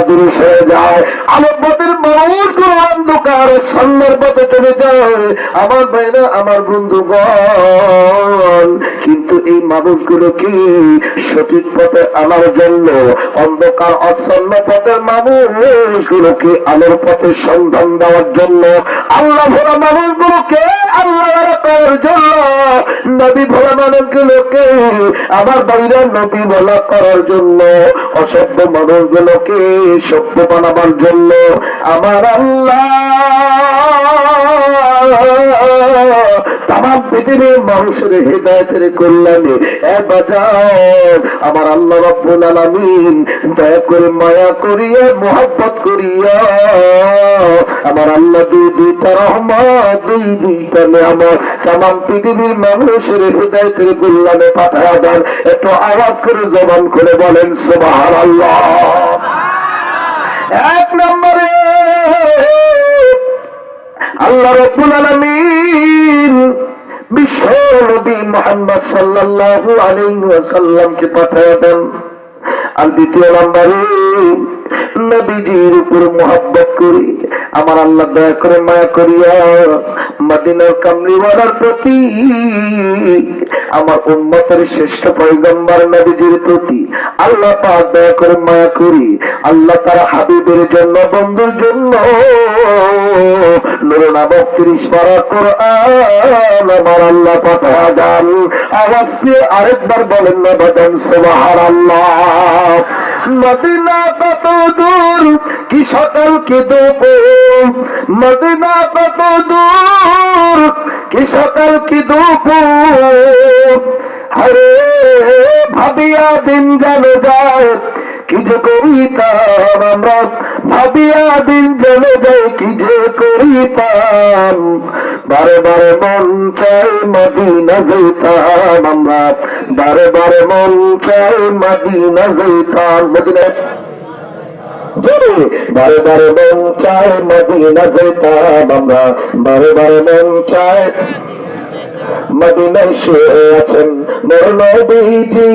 দূরে সরে যায়, আমার পথের মানুষগুলো অন্ধকার সামনের পথে চলে যায়। আমার ভাইরা, আমার বন্ধুগণ, কিন্তু এই মানুষগুলোকে সঠিক পথে আনার জন্য অন্ধকার অচ্ছন্ন পথের মানুষগুলোকে আলোর পথে সন্ধান দেওয়ার জন্য, আল্লাহ ভোলা মানুষগুলোকে আল্লাহ করার জন্য, নবী ভোলা মানুষগুলোকে আমার ভাইরা নবী বলা করার জন্য, অসভ্য মানুষগুলোকে সভ্য বানাবার জন্য আমার আল্লাহ তামাম পৃথিবীর মানুষের হিদায়াতের কল্যাণে আমার আল্লাহ রাব্বুল আলামিন দয়া করে মায়া করিয়া মোহাব্বত করিয়া আমার আল্লাহ দুইটা রহমত দুইটা নিয়ামত তামাম পৃথিবীর মানুষের হিদায়াতের কল্যাণে পাঠায়া দেন। একটু আওয়াজ করে জবান করে বলেন সুবহানাল্লাহ। এক নম্বরে আল্লাহ রাব্বুল আলামিন বিশ্ব নবী মুহাম্মদ সাল্লাল্লাহু আলাইহি ওয়াসাল্লামকে পাঠিয়ে দেন। আর দ্বিতীয় নম্বরে নবীজির উপর মোহাব্বত করি আমার আল্লাহ দয়া করে মায়া করিয়া মদিনার কামলিওয়ালার প্রতি আমার উম্মতের শ্রেষ্ঠ পয়গম্বর নবীজির প্রতি আল্লাহ পাক দয়া করে মায়া করি। আল্লাহ তার হাবিবের জন্য বন্ধুর জন্য নূর নামক 30 পারা কোরআন আমার আল্লাহ পাঠায়া দেন। আওয়াজ দিয়ে আরেকবার বলেন না বাদান সুবহানাল্লাহ। মদিনা কত দূর কি সকাল কি দুপুর, মদিনা কত দূর কি সকাল কি দুপুর, আরে ভাবিয়া দিন যেন যায় কি যে করিতাম আমরা, ভাবিয়া দিন যেন যায় কি যে করিতাম, বারে বারে মন চাই মদিনা যাইতাম আমরা, বারে বারে মন চাই মদিনা যাইতাম। মদিনা বারে বারে মন চাই মদিনা যাইতাম আমরা, বারে বারে মন চাই মদিনায় শুয়ে আছেন মোর নবীজি,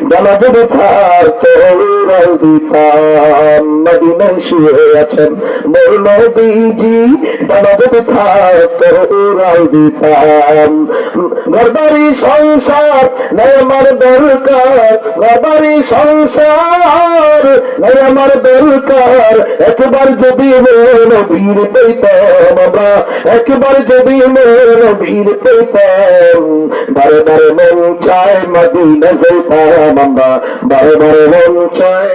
জানা যদি থাকতো উড়াল দিতাম। মদিনায় শুয়ে আছেন মোর নবীজি, জানা যদি থাকতো উড়াল দিতাম। ঘরবাড়ি সংসার নাই আমার দরকার, ঘরবাড়ি সংসার নাই আমার দরকার, একবার যদি মোর ভিড় পেতাম আমরা, একবার যদি মোর ভিড় পেতাম, বারে বারে মন চায় মদিনা যাইতাম আমরা, বারে বারে মন চায়।